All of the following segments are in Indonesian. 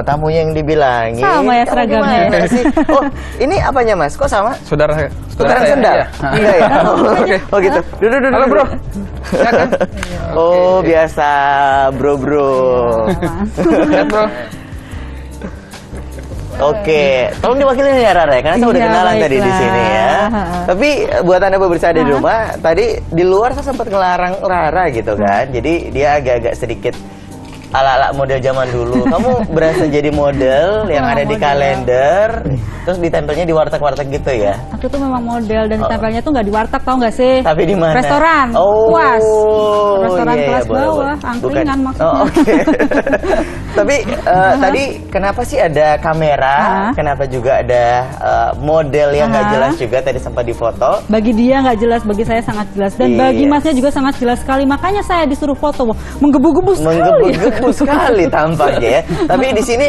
tamunya yang dibilangin. Sama ya seragamnya. Gimana sih? Oh, ini apanya Mas? Kok sama? Saudara Tukaran saya, sendal? iya. Iya ya. Oke. Oh gitu. Duduk. Halo bro. Ya kan? Oh biasa bro. Lihat bro. Oke, tolong diwakilin ya Rara, karena saya udah Iya, kenalan tadi di baiklah. sini ya. Tapi buat Anda pemirsa di rumah, tadi di luar saya sempat ngelarang Rara gitu kan. Jadi dia agak-agak sedikit ala-ala model zaman dulu. Kamu berasa jadi model yang ada di model. kalender, terus ditempelnya di warteg-warteg gitu ya? Aku tuh memang model dan ditempelnya tuh nggak di warteg, tau nggak sih? Tapi di mana? Restoran, Oh, puas. Restoran iya, kelas boleh, bawah, boleh. angkringan maksudnya. Oh, oke. Tapi tadi kenapa sih ada kamera? Kenapa juga ada model yang nggak jelas juga tadi sempat difoto? Bagi dia nggak jelas, bagi saya sangat jelas. Dan bagi masnya juga sangat jelas sekali. Makanya saya disuruh foto, menggebu-gebu sekali. Menggebu-gebu sekali tampaknya ya. Tapi di sini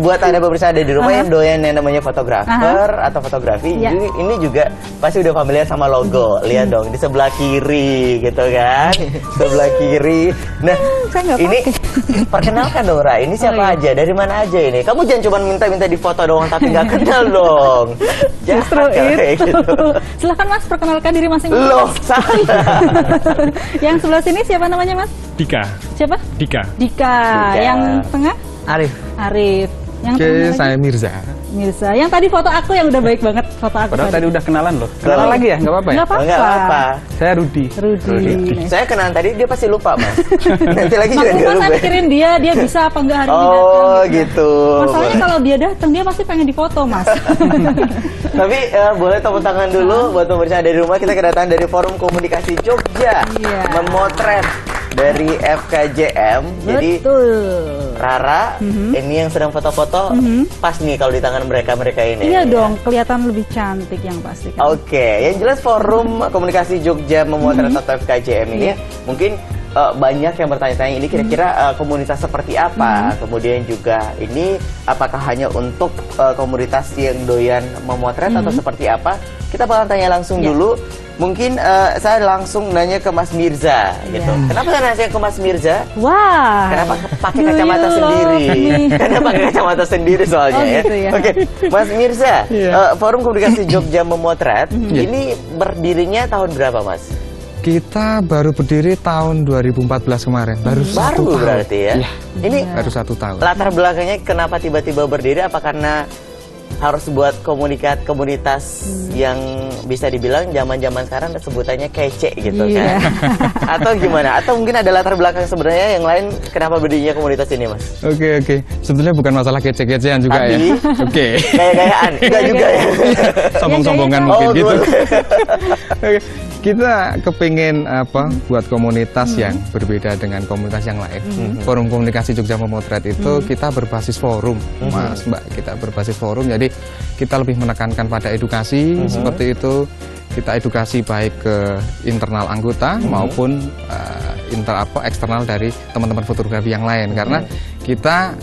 buat Anda pemirsa ada di rumah yang doyan yang namanya fotografer atau fotografi, ini juga pasti udah familiar sama logo. Lihat dong di sebelah kiri gitu kan. Sebelah kiri. Nah, ini perkenalkan dong Ra, ini siapa aja? Dari mana aja ini? Kamu jangan cuma minta-minta difoto doang tapi nggak kenal dong. Justru itu. Gitu. Silahkan Mas, perkenalkan diri masing-masing. Loh, salah. Yang sebelah sini siapa namanya Mas? Dika. Siapa? Dika. Yang tengah? Arif. Arif. Yang Oke, tengah lagi? saya Mirza. Mirza. Yang tadi foto aku yang udah baik banget foto aku. Padahal tadi udah kenalan loh. Kenalan lagi ya? Nggak apa-apa ya? Nggak apa-apa. Nggak apa-apa. Saya Rudi. Rudi. Saya kenalan tadi dia pasti lupa Mas. Nanti lagi juga dia Maksudnya saya lupa. mikirin dia bisa apa enggak hari ini datang. Oh gitu. Masalahnya kalau dia datang dia pasti pengen difoto Mas. Tapi boleh tepuk tangan dulu buat pemirsa dari rumah. Kita kedatangan dari Forum Komunikasi Jogja. Iya. Memotret dari FKJM. Jadi Rara ini yang sedang foto-foto pas nih kalau di tangan mereka ini. Iya dong, kelihatan lebih cantik yang pasti kan. Oke, yang jelas Forum Komunikasi Jogja Memotret atau FKJM ini mungkin banyak yang bertanya-tanya ini kira-kira komunitas seperti apa. Kemudian juga ini apakah hanya untuk komunitas yang doyan memotret atau seperti apa? Kita bakal tanya langsung dulu. Mungkin saya langsung nanya ke Mas Mirza gitu. Kenapa saya nanya ke Mas Mirza? Wah. Kenapa pakai kacamata sendiri? Karena pakai kacamata sendiri soalnya ya. Gitu ya. Oke, Mas Mirza, Forum Komunikasi Jogja Memotret ini berdirinya tahun berapa, Mas? Kita baru berdiri tahun 2014 kemarin. Baru 1 tahun. Berarti ya? Iya. Ini Baru 1 tahun. latar belakangnya kenapa tiba-tiba berdiri? Apa karena harus buat komunitas yang bisa dibilang zaman-zaman sekarang sebutannya kece gitu kan? Atau gimana? Atau mungkin ada latar belakang sebenarnya yang lain kenapa berdirinya komunitas ini, Mas? Oke. Sebetulnya bukan masalah kece-kecean juga ya. Oke. Gaya-gayaan? Enggak juga ya? Sombong-sombongan mungkin gitu. Oke. Kita kepingin buat komunitas yang berbeda dengan komunitas yang lain. Forum Komunikasi Jogja Memotret itu kita berbasis forum, Mas, Mbak. Kita berbasis forum, jadi kita lebih menekankan pada edukasi seperti itu. Kita edukasi baik ke internal anggota maupun eksternal dari teman-teman fotografi yang lain. Karena kita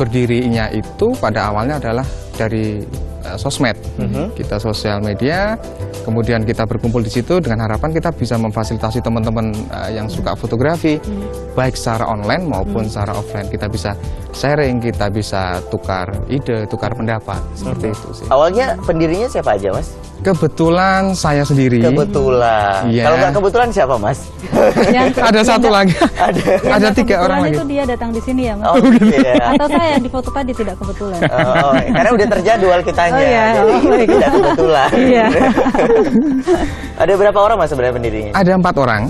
berdirinya itu pada awalnya adalah dari sosmed, kita sosial media, kemudian kita berkumpul di situ dengan harapan kita bisa memfasilitasi teman-teman yang suka fotografi, baik secara online maupun secara offline. Kita bisa sharing, kita bisa tukar ide, tukar pendapat, seperti itu sih. Awalnya pendirinya siapa aja, Mas? Kebetulan saya sendiri. Kebetulan. Iya. Kalau nggak kebetulan siapa, Mas? Ada satu lagi. Ada 3 orang lagi. Itu dia datang di sini ya, Mas. Oh iya. Atau saya yang difoto tadi tidak kebetulan. Karena udah terjadwal kitanya. Oh iya. Jadi tidak kebetulan. Iya. Ada berapa orang, Mas, sebenarnya pendirinya? Ada 4 orang.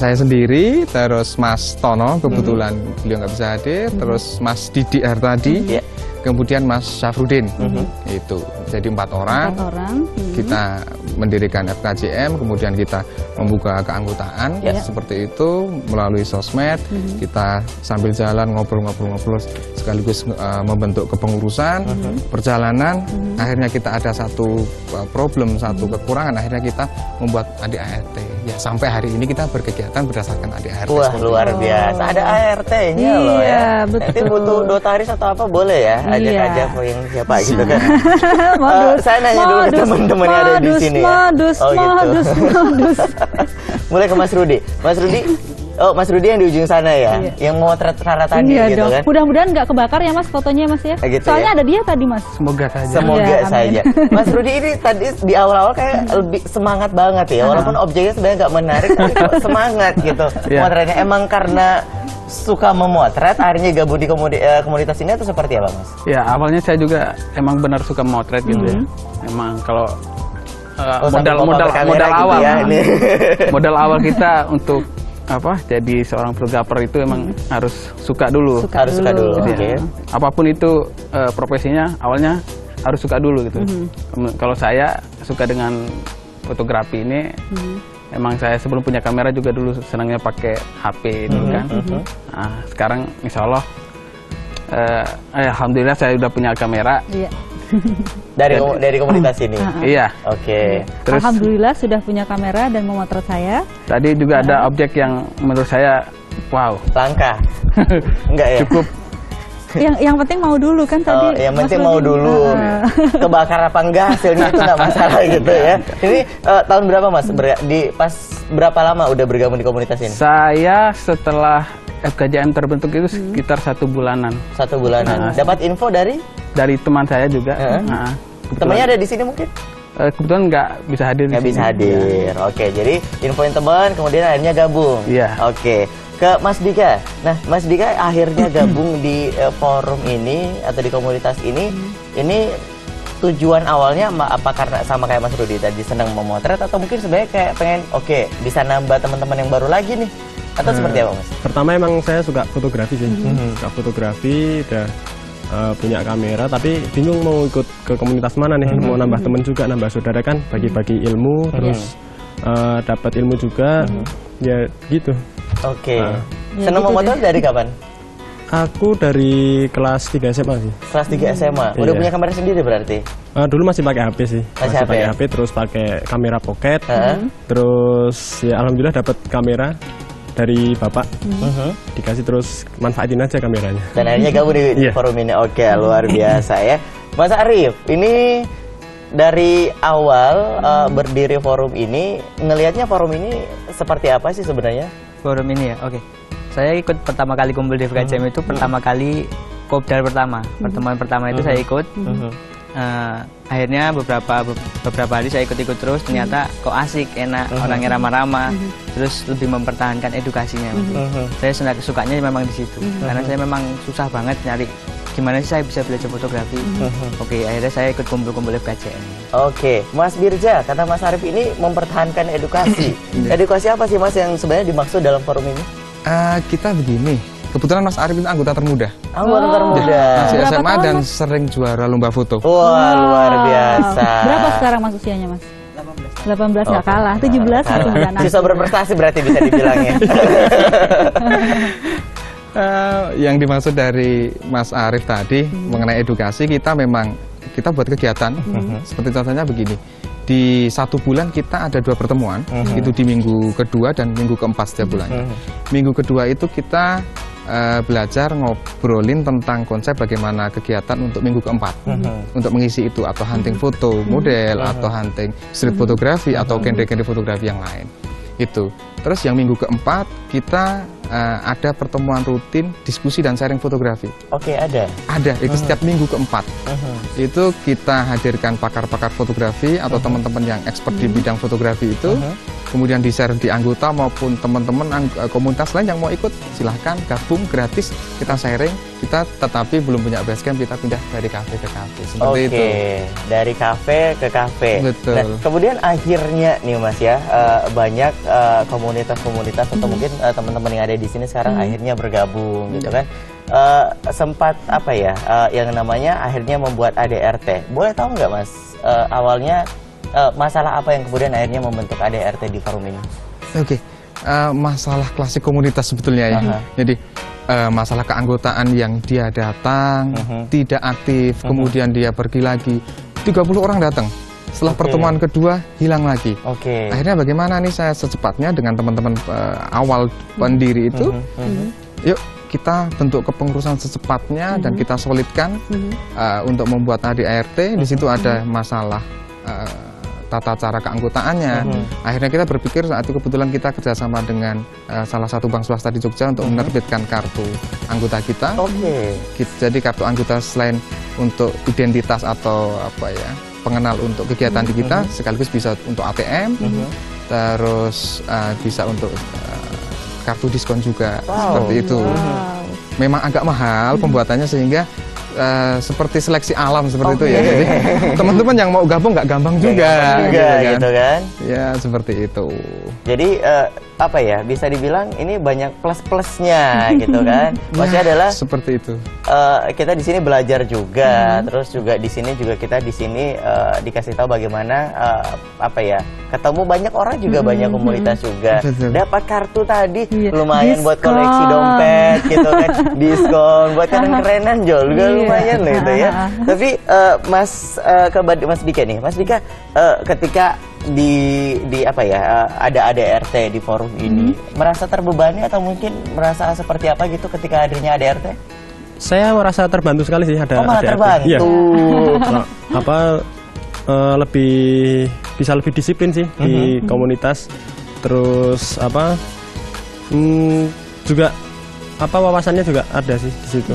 Saya sendiri, terus Mas Tono, kebetulan beliau nggak bisa hadir, terus Mas Didi Hartadi, kemudian Mas Syafruddin. Itu jadi 4 orang. 4 orang. Kita mendirikan FKJM, kemudian kita membuka keanggotaan seperti itu melalui sosmed. Kita sambil jalan ngobrol-ngobrol sekaligus membentuk kepengurusan perjalanan. Akhirnya kita ada satu problem, satu kekurangan. Akhirnya kita membuat ADART. Ya sampai hari ini kita berkegiatan berdasarkan ADART. Wah, luar biasa. Ada ART-nya loh ya. Iya, betul. Nanti butuh notaris atau apa boleh ya? Ajak aja yang siapa gitu kan. Saya nanya dulu ke teman-teman yang ada di sini ya. Modus. Mulai ke Mas Rudi. Mas Rudi, Oh, Mas Rudi yang di ujung sana ya, yang memotret Rara tadi Iya gitu dong. kan? Mudah-mudahan nggak kebakar ya Mas fotonya Mas ya. Gitu Soalnya ya? ada dia tadi Mas. Semoga saja. Semoga Iya, amin. saja. Mas Rudi ini tadi di awal-awal kayak lebih semangat banget ya, walaupun objeknya sebenarnya nggak menarik, tapi kok semangat gitu. Iya. Motretnya emang karena suka memotret, akhirnya gabung di komunitas ini atau seperti apa Mas? Ya awalnya saya juga emang benar suka motret gitu ya. Emang kalau sambil bawa modal kamera gitu awal ya, ini. modal awal kita untuk jadi seorang fotografer itu emang harus suka dulu. Harus suka dulu. Gitu Oke. ya. Apapun itu profesinya awalnya harus suka dulu gitu. Kalau saya suka dengan fotografi ini, emang saya sebelum punya kamera juga dulu senangnya pakai HP itu kan. Nah, sekarang insya Allah, alhamdulillah saya udah punya kamera. Iya. Dari komunitas ini. Iya. Oke. Terus Alhamdulillah sudah punya kamera dan memotret saya. tadi juga ada objek yang menurut saya wow. Langka. Enggak ya? Cukup. Yang penting mau dulu kan tadi. Oh, yang Mas penting Rudi. mau dulu. Kebakar apa enggak hasilnya itu enggak masalah gitu ya. Ini tahun berapa Mas? Pas berapa lama udah bergabung di komunitas ini? Saya setelah FKJM terbentuk itu sekitar 1 bulanan. 1 bulanan. Dapat info dari Dari teman saya juga. temannya ada di sini mungkin? Kebetulan nggak bisa hadir. di Nggak sini. bisa hadir. Oke, jadi infoin teman, kemudian akhirnya gabung. Iya. Oke. Ke Mas Dika. Nah, Mas Dika akhirnya gabung di forum ini atau di komunitas ini. Ini tujuan awalnya apa karena sama kayak Mas Rudi tadi senang memotret atau mungkin sebenarnya kayak pengen bisa nambah teman-teman yang baru lagi nih? Atau seperti apa Mas? Pertama emang saya suka fotografi sih, suka fotografi, udah punya kamera, tapi bingung mau ikut ke komunitas mana nih, mau nambah temen juga, nambah saudara kan, bagi-bagi ilmu, terus dapat ilmu juga, ya gitu. Oke. Ya Senang gitu memotret dari kapan? Aku dari kelas 3 SMA sih. Kelas 3 SMA. Udah Iya. punya kamera sendiri berarti? Dulu masih pakai HP sih, Masih HP? pakai HP, terus pakai kamera pocket, Heeh. terus ya alhamdulillah dapat kamera dari bapak, dikasih terus manfaatin aja kameranya. Dan akhirnya gabung di Iya. forum ini. Oke, luar biasa ya. Mas Arif, ini dari awal berdiri forum ini, ngelihatnya forum ini seperti apa sih sebenarnya? Forum ini ya, oke. Saya ikut pertama kali kumpul di FKJM itu pertama kali kopdar pertama. Pertemuan pertama itu saya ikut. Akhirnya beberapa hari saya ikut-ikut terus. Ternyata kok asik, enak, orangnya ramah-ramah. Terus lebih mempertahankan edukasinya. Saya sukanya memang di situ. Karena saya memang susah banget nyari gimana sih saya bisa belajar fotografi. Oke, akhirnya saya ikut kumpul-kumpul FKJM. Oke, Mas Birja, kata Mas Arif ini mempertahankan edukasi. Edukasi apa sih Mas yang sebenarnya dimaksud dalam forum ini? Kita begini, kebetulan Mas Arif itu anggota termuda, Anggota termuda. masih Berapa SMA tahun, dan Mas? sering juara lomba foto. Wah, luar biasa. Berapa sekarang Mas usianya Mas? 18 nggak kalah, 17 satu bulan. Bisa berprestasi berarti bisa dibilangnya. Yang dimaksud dari Mas Arif tadi mengenai edukasi, kita buat kegiatan seperti contohnya begini. Di 1 bulan kita ada 2 pertemuan, itu di minggu kedua dan minggu keempat setiap bulannya. Minggu kedua itu kita belajar ngobrolin tentang konsep bagaimana kegiatan untuk minggu keempat, untuk mengisi itu atau hunting foto model atau hunting street fotografi atau genre-genre fotografi yang lain. Itu. Terus yang minggu keempat kita ada pertemuan rutin diskusi dan sharing fotografi. Oke, ada. Ada, itu setiap minggu keempat. Itu kita hadirkan pakar-pakar fotografi atau teman-teman yang expert di bidang fotografi itu, kemudian di-share di anggota maupun teman-teman komunitas lain yang mau ikut, silahkan gabung gratis, kita sharing. Kita tetapi belum punya basecamp, kita pindah dari kafe ke kafe, seperti Oke, itu. dari kafe ke kafe. Betul. Nah, kemudian akhirnya nih Mas ya, banyak komunitas-komunitas atau mungkin teman-teman yang ada di sini sekarang akhirnya bergabung gitu kan. Sempat apa ya, yang namanya akhirnya membuat ADRT. Boleh tahu nggak Mas, awalnya masalah apa yang kemudian akhirnya membentuk ADRT di forum ini? Oke, masalah klasik komunitas sebetulnya ya. Jadi masalah keanggotaan yang dia datang tidak aktif, kemudian dia pergi lagi. 30 orang datang. Setelah pertemuan kedua hilang lagi. Akhirnya bagaimana nih saya secepatnya dengan teman-teman awal pendiri itu, yuk kita bentuk kepengurusan secepatnya dan kita solidkan untuk membuat ADRT. Di situ ada masalah tata cara keanggotaannya. Akhirnya kita berpikir saat itu kebetulan kita kerjasama dengan salah satu bank swasta di Jogja untuk menerbitkan kartu anggota kita. Jadi kartu anggota selain untuk identitas atau pengenal untuk kegiatan di kita, sekaligus bisa untuk ATM, terus bisa untuk kartu diskon juga, seperti itu. Memang agak mahal pembuatannya sehingga seperti seleksi alam seperti itu ya. Jadi teman-teman yang mau gabung nggak gampang juga, gitu kan? Ya seperti itu. Jadi bisa dibilang ini banyak plus-plusnya gitu kan? Maksudnya adalah seperti itu. Kita di sini belajar juga, terus juga di sini kita dikasih tahu bagaimana ketemu banyak orang juga, banyak komunitas juga. Dapat kartu tadi lumayan buat koleksi dompet gitu kan, diskon buat keren-kerenan juga lumayan lah itu ya. Tapi Mas Dika nih, Mas Dika ketika ada ADRT di forum ini, merasa terbebani atau mungkin merasa seperti apa gitu ketika hadirnya ADRT? Saya merasa terbantu sekali sih ada malah ADRT. Terbantu. Iya. Bisa lebih disiplin sih di komunitas. Terus juga wawasannya juga ada sih di situ.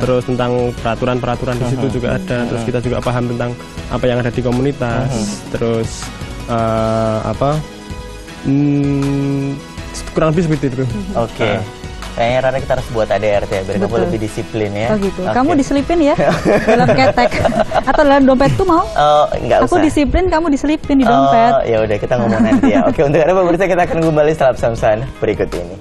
Terus tentang peraturan di situ juga ada. Terus kita juga paham tentang apa yang ada di komunitas. Terus kurang lebih seperti itu. Oke. Kayaknya Rara kita harus buat ADRT ya, biar kamu lebih disiplin ya. Oh gitu. Kamu diselipin ya dalam ketek atau dalam dompet tuh mau? Enggak usah. Aku disiplin, kamu diselipin di dompet. Ya udah kita ngomong nanti ya. Oke, untuk Anda pemirsa kita akan kembali setelah pesan-pesan berikut ini.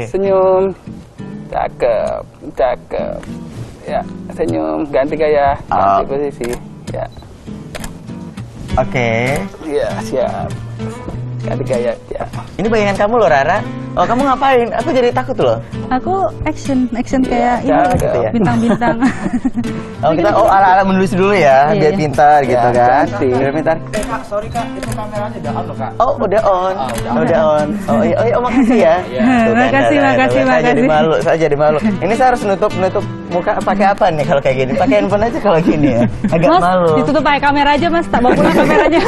Senyum, cakep, ya senyum, ganti gaya, ganti posisi, ya. Oke. Ya siap, ganti gaya, ya. Ini bayangan kamu loh Rara. Oh kamu ngapain? Aku jadi takut loh. Aku action kayak gitu ya? bintang-bintang. Kita ala-ala menulis dulu ya, biar pintar gitu kan. Biar pintar. Kak, sorry Kak, itu kameranya udah on loh Kak. Oh udah on. Udah on. Oh iya, makasih ya. Makasih. Saya jadi malu. Ini saya harus nutup muka pakai apa nih kalau kayak gini? Pakai handphone aja kalau gini ya. Agak Mas, malu. ditutup pakai kamera aja Mas, tak bawa pulang kameranya.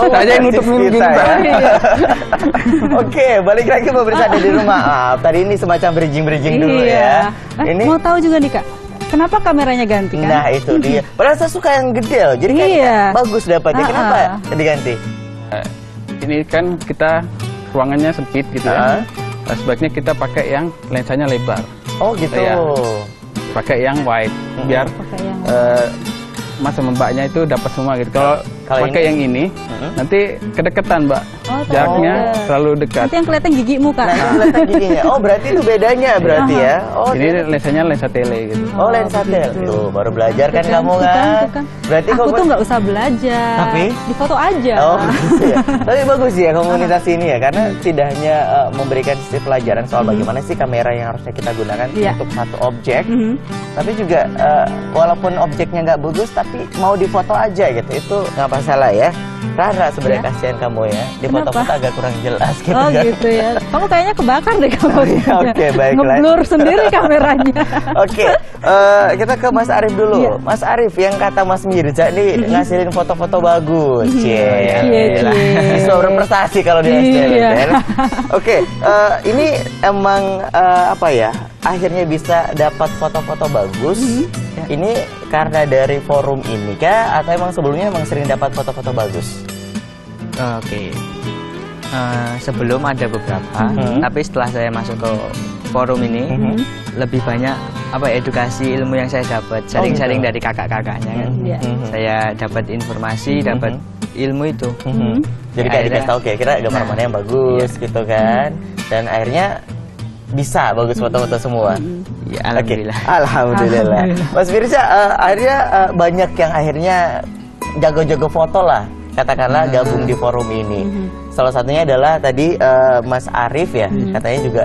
Saya yang nutup kita ya. Oke, balik lagi pemirsa ada di rumah. Tadi ini semacam bridging dulu ya. Ini mau tahu juga nih Kak, kenapa kameranya ganti kan? Nah itu dia. Padahal saya suka yang gede loh. Jadi kan bagus dapatnya. Kenapa diganti? Ini kan kita ruangannya sempit gitu ya. Sebaiknya kita pakai yang lensanya lebar. Oh gitu. Ya. Pakai yang wide biar Mas sama Mbaknya itu dapat semua gitu. Kalau pakai yang ini nanti kedekatan Mbak. Jaraknya terlalu dekat. Nanti yang kelihatan gigimu Kak. Kelihatan giginya. Oh berarti itu bedanya berarti ya. Oh ini lensanya lensa tele gitu. Oh lensa tele. Tuh baru belajar kan kamu kan. Berarti aku tuh nggak usah belajar. Tapi di foto aja. Oh gitu ya. Tapi bagus ya komunitas ini ya, karena tidak hanya memberikan sisi pelajaran soal bagaimana sih kamera yang harusnya kita gunakan untuk satu objek, tapi juga walaupun objeknya nggak bagus tapi mau difoto aja gitu, itu nggak masalah ya. Rara sebenarnya kasihan kamu ya, di foto-foto agak kurang jelas gitu. Oh gitu ya, kamu kayaknya kebakar deh kamu. Oke, baiklah. Ngeblur sendiri kameranya. Oke, kita ke Mas Arif dulu. Mas Arif, yang kata Mas Mirza nih ngasilin foto-foto bagus. Bisa berprestasi kalau di SDN. Oke, ini emang akhirnya bisa dapat foto-foto bagus. Ini karena dari forum ini kah, atau emang sebelumnya emang sering dapat foto-foto bagus? Oke. Sebelum ada beberapa, tapi setelah saya masuk ke forum ini, lebih banyak edukasi ilmu yang saya dapat, sharing-sharing dari kakak-kakaknya kan. Saya dapat informasi, dapat ilmu itu. Jadi kayak dikasih tahu kira-kira gambar mana yang bagus gitu kan. Dan akhirnya bisa bagus foto-foto semua. Ya, alhamdulillah. Oke. Alhamdulillah. Mas Firza, akhirnya banyak yang akhirnya jago-jago foto lah, katakanlah gabung di forum ini. Salah satunya adalah tadi Mas Arif ya, katanya juga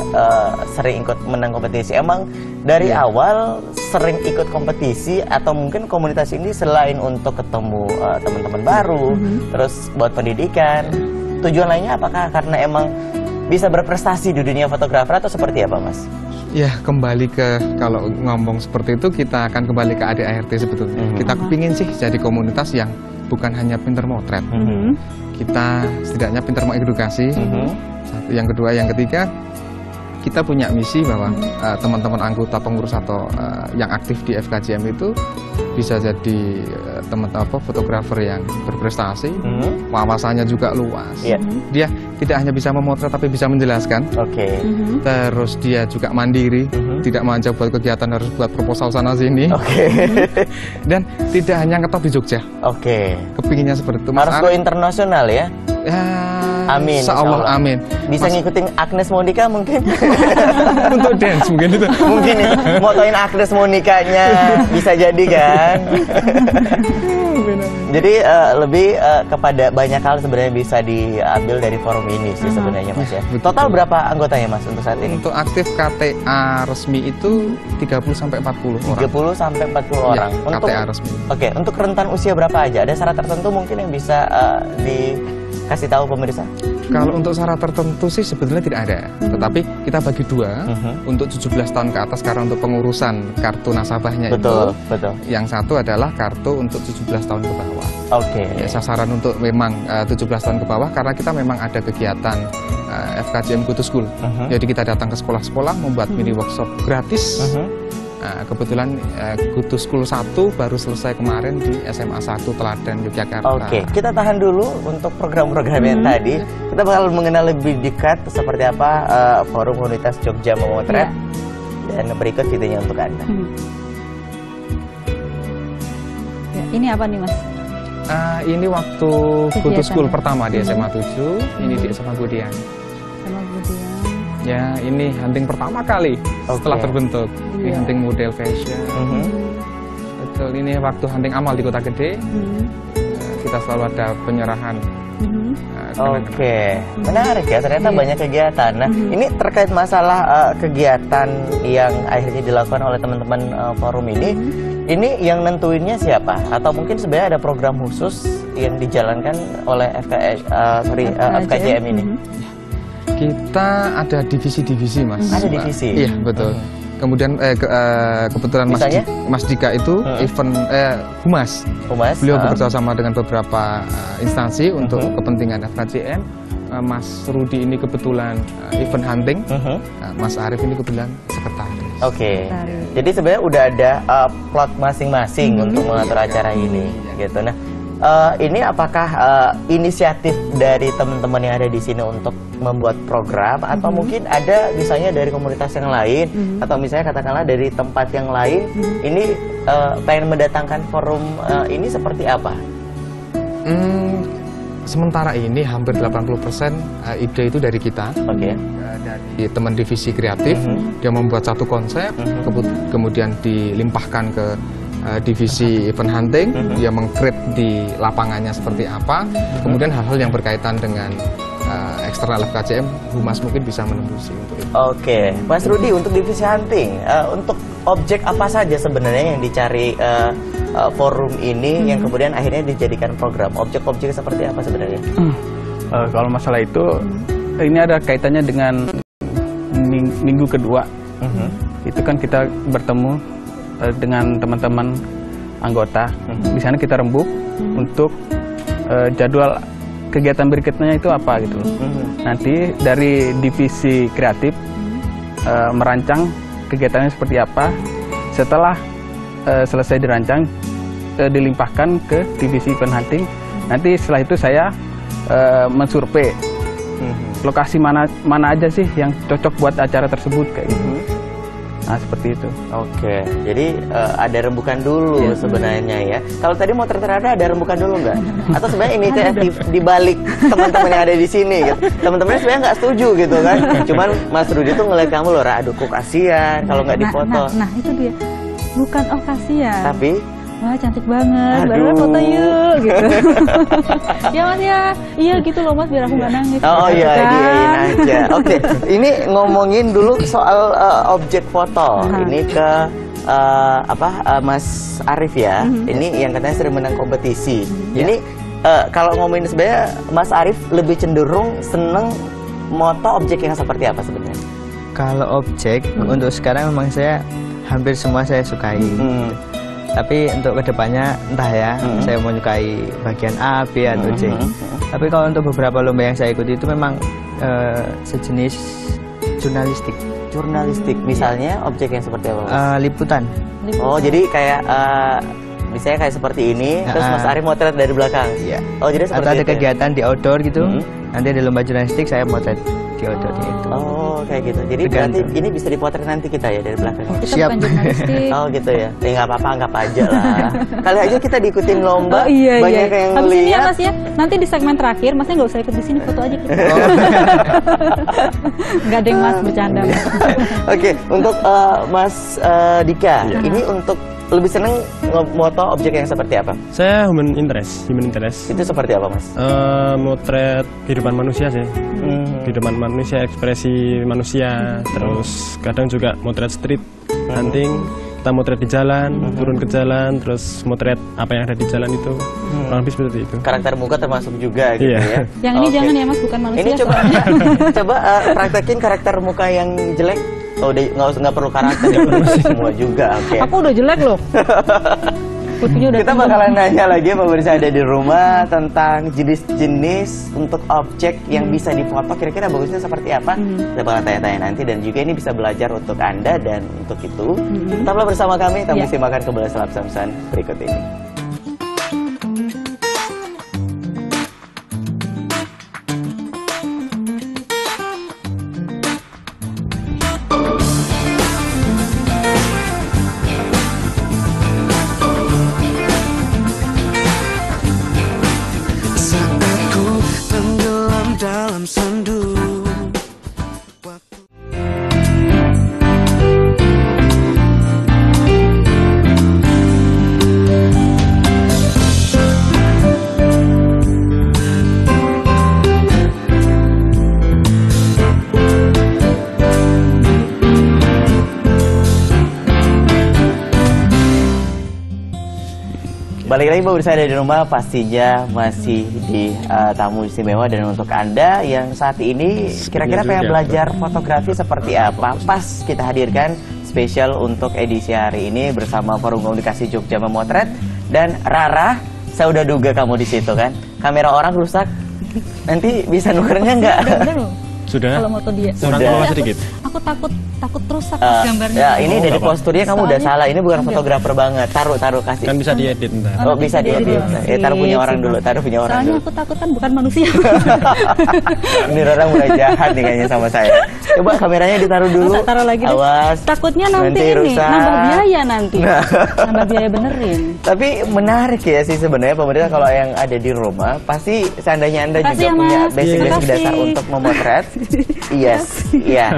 sering ikut menang kompetisi. Emang dari awal sering ikut kompetisi atau mungkin komunitas ini selain untuk ketemu teman-teman baru, terus buat pendidikan, tujuan lainnya apakah karena emang bisa berprestasi di dunia fotografer atau seperti apa, Mas? Ya, kembali ke, kalau ngomong seperti itu kita akan kembali ke ADART sebetulnya. Kita kepingin sih jadi komunitas yang bukan hanya pinter motret. Kita setidaknya pinter mengedukasi. Satu, yang kedua, yang ketiga, kita punya misi bahwa teman-teman anggota pengurus atau yang aktif di FKJM itu bisa jadi teman-teman fotografer yang berprestasi, wawasannya juga luas. Dia tidak hanya bisa memotret tapi bisa menjelaskan. Terus dia juga mandiri, tidak manja buat kegiatan harus buat proposal sana sini. Dan tidak hanya ngetop di Jogja. Kepinginnya seperti itu. Harus go internasional ya? Amin. Insya Allah, amin. Bisa ngikutin Agnes Monica mungkin? Untuk dance mungkin itu. Mungkin itu. Motoin Agnes Monicanya bisa jadi kan? Jadi lebih kepada banyak hal sebenarnya bisa diambil dari forum ini sih sebenarnya, Mas ya. Total berapa anggotanya, Mas, untuk saat ini? Untuk aktif KTA resmi itu 30-40 orang. 30-40 orang. Untuk KTA resmi. Oke, untuk rentan usia berapa aja? Ada syarat tertentu mungkin yang bisa dikasih tahu pemirsa? Kalau untuk syarat tertentu sih sebetulnya tidak ada. Tetapi kita bagi dua. Untuk 17 tahun ke atas karena untuk pengurusan kartu nasabahnya betul. Yang satu adalah kartu untuk 17 tahun ke bawah. Ya, sasaran untuk memang 17 tahun ke bawah karena kita memang ada kegiatan FKJM Go to School. Jadi kita datang ke sekolah-sekolah membuat mini workshop gratis. Kebetulan Go to School 1 baru selesai kemarin di SMA 1 Teladan, Yogyakarta. Kita tahan dulu untuk program-program yang tadi. Kita bakal mengenal lebih dekat seperti apa forum komunitas Jogja Memotret. Dan berikut videonya untuk Anda. Ini apa nih, Mas? Ini waktu Go to School pertama di SMA 7, ini di SMA Budian. Ya, ini hunting pertama kali setelah terbentuk. Ini hunting model fashion. Betul, ini waktu hunting amal di Kota Gede. Kita selalu ada penyerahan. Menarik ya, ternyata banyak kegiatan. Nah, ini terkait masalah kegiatan yang akhirnya dilakukan oleh teman-teman forum ini. Ini yang nentuinnya siapa? Atau mungkin sebenarnya ada program khusus yang dijalankan oleh FKJM ini? Kita ada divisi-divisi, Mas. Ada divisi? Iya, betul. Kemudian kebetulan Mas Dika itu event Humas. Beliau bekerja sama dengan beberapa instansi untuk kepentingan FKJM. Mas Rudi ini kebetulan event hunting. Mas Arif ini kebetulan sekretaris. Jadi sebenarnya udah ada plot masing-masing untuk mengatur acara ini, gitu. Nah, ini apakah inisiatif dari teman-teman yang ada di sini untuk membuat program atau mungkin ada misalnya dari komunitas yang lain atau misalnya katakanlah dari tempat yang lain ini pengen mendatangkan forum ini seperti apa? Sementara ini hampir 80% ide itu dari kita, dari teman divisi kreatif. Dia membuat satu konsep, kemudian dilimpahkan ke divisi event hunting, dia meng-create di lapangannya seperti apa, kemudian hal-hal yang berkaitan dengan eksternal FKJM, Humas mungkin bisa menembusi untuk itu. Mas Rudi, untuk divisi hunting, untuk objek apa saja sebenarnya yang dicari forum ini yang kemudian akhirnya dijadikan program? Objek-objek seperti apa sebenarnya? Kalau masalah itu, ini ada kaitannya dengan minggu kedua. Itu kan kita bertemu dengan teman-teman anggota. Di sana kita rembuk untuk jadwal kegiatan berikutnya itu apa gitu. Nanti dari divisi kreatif merancang kegiatannya seperti apa. Setelah selesai dirancang, dilimpahkan ke divisi event hunting. Nanti setelah itu saya mensurvei lokasi mana aja sih yang cocok buat acara tersebut kayak gitu. Nah, seperti itu. Oke, jadi ada rembukan dulu sebenarnya ya. Kalau tadi motret Rara ada rembukan dulu nggak? Atau sebenarnya inisiatif di balik teman-teman yang ada di sini gitu. Teman-temannya sebenarnya nggak setuju gitu kan. Cuman Mas Rudi tuh ngeliat kamu loh, Ra, aduh kok kasihan kalau nggak difoto. Nah, itu dia. Bukan kasihan. Tapi wah cantik banget, aduh, baru foto yuk gitu. Ya Mas ya, iya gitu loh Mas biar aku nggak nangis. oh gitu iya, kan. diain aja. Oke, ini ngomongin dulu soal objek foto. Ini ke Mas Arif ya. Ini yang katanya sering menang kompetisi. Ini kalau ngomongin sebenarnya Mas Arif lebih cenderung seneng moto objek yang seperti apa sebenarnya? Kalau objek untuk sekarang memang saya hampir semua saya sukai. Tapi untuk kedepannya entah ya, saya mau menyukai bagian A, B atau C. Tapi kalau untuk beberapa lomba yang saya ikuti itu memang sejenis jurnalistik. Jurnalistik, misalnya objek yang seperti apa? Mas? Liputan. Oh, jadi kayak misalnya kayak seperti ini, terus Mas Arif motret dari belakang. Iya. Oh, jadi seperti atau ada itu. kegiatan di outdoor gitu. Nanti ada lomba jurnalistik, saya motret di outdoornya itu. Oh, kayak gitu. Jadi berarti ini bisa dipotret nanti kita ya dari belakang. Kita Siap. bukan jurnalistik. Oh gitu ya. Ya nggak apa-apa, anggap aja lah. Kali aja kita diikutin lomba, Oh iya, banyak iya. yang Habis ini ya lihat. Mas ya, nanti di segmen terakhir Masnya nggak usah ikut di sini, foto aja kita. Nggak ada yang Mas bercanda. Mas. Oke, untuk Mas Dika, ini untuk lebih seneng moto objek yang seperti apa? Saya human interest. Itu seperti apa, Mas? Motret kehidupan manusia sih. Kehidupan manusia, ekspresi manusia. Terus kadang juga motret street hunting. Kita motret di jalan, turun ke jalan, terus motret apa yang ada di jalan itu. Kurang lebih seperti itu. Karakter muka termasuk juga gitu Iya. ya. Yang ini Oke. jangan ya Mas, bukan manusia. Ini coba soalnya. coba praktekin karakter muka yang jelek. Oh, udah nggak perlu karakter ya, semua juga. Oke. Aku udah jelek loh. Putihnya udah Kita tinggi. bakalan nanya lagi pemirsa ada di rumah tentang jenis-jenis untuk objek yang bisa difoto. Kira-kira bagusnya seperti apa? Kita bakal tanya-tanya nanti dan juga ini bisa belajar untuk Anda dan untuk itu. Tetaplah bersama kami. Kita mesti makan kembali Selap Samsan berikut ini. Balik lagi pemirsa ada di rumah, pastinya masih di tamu istimewa. Dan untuk Anda yang saat ini kira-kira pengen belajar fotografi seperti apa, pas kita hadirkan spesial untuk edisi hari ini bersama Forum Komunikasi Jogja Memotret. Dan Rara, saya udah duga kamu di situ kan, kamera orang rusak, nanti bisa nukernya nggak? Bener loh. Sudah. Kalau moto dia. Kurang Sudah. keluar sedikit. Aku takut rusak gambarnya. Ya ini dari apa-apa. posturnya kamu udah salah, ini bukan fotografer banget. Taruh kasih. Kan bisa diedit ntar. Oh bisa diedit. Taruh punya orang dulu, taruh punya orang Soalnya dulu. aku takut kan bukan manusia. Ini Rara mulai jahat nih kayaknya sama saya. Coba kameranya ditaruh dulu. Masa taruh lagi deh. Awas. Takutnya nanti ini rusak. nambah biaya nanti. Nambah biaya benerin. Tapi menarik ya sih sebenarnya pemerintah kalau yang ada di rumah pasti seandainya Anda Makasih juga ya, punya Mas. basic-basic Makasih. dasar untuk memotret. Yes, iya.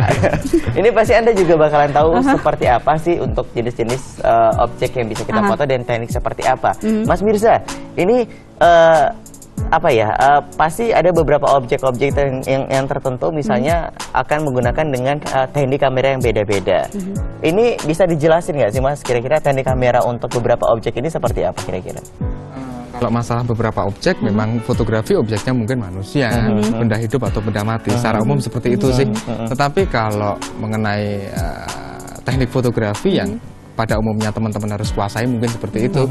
Ini pasti Anda juga bakalan tahu seperti apa sih untuk jenis-jenis objek yang bisa kita foto dan teknik seperti apa. Mas Mirza, ini apa ya? Pasti ada beberapa objek-objek yang tertentu misalnya akan menggunakan dengan teknik kamera yang beda-beda. Ini bisa dijelasin nggak sih Mas? Kira-kira teknik kamera untuk beberapa objek ini seperti apa kira-kira? Kalau masalah beberapa objek, memang fotografi objeknya mungkin manusia, benda hidup atau benda mati. Secara umum seperti itu sih. Tetapi kalau mengenai teknik fotografi yang pada umumnya teman-teman harus kuasai mungkin seperti itu.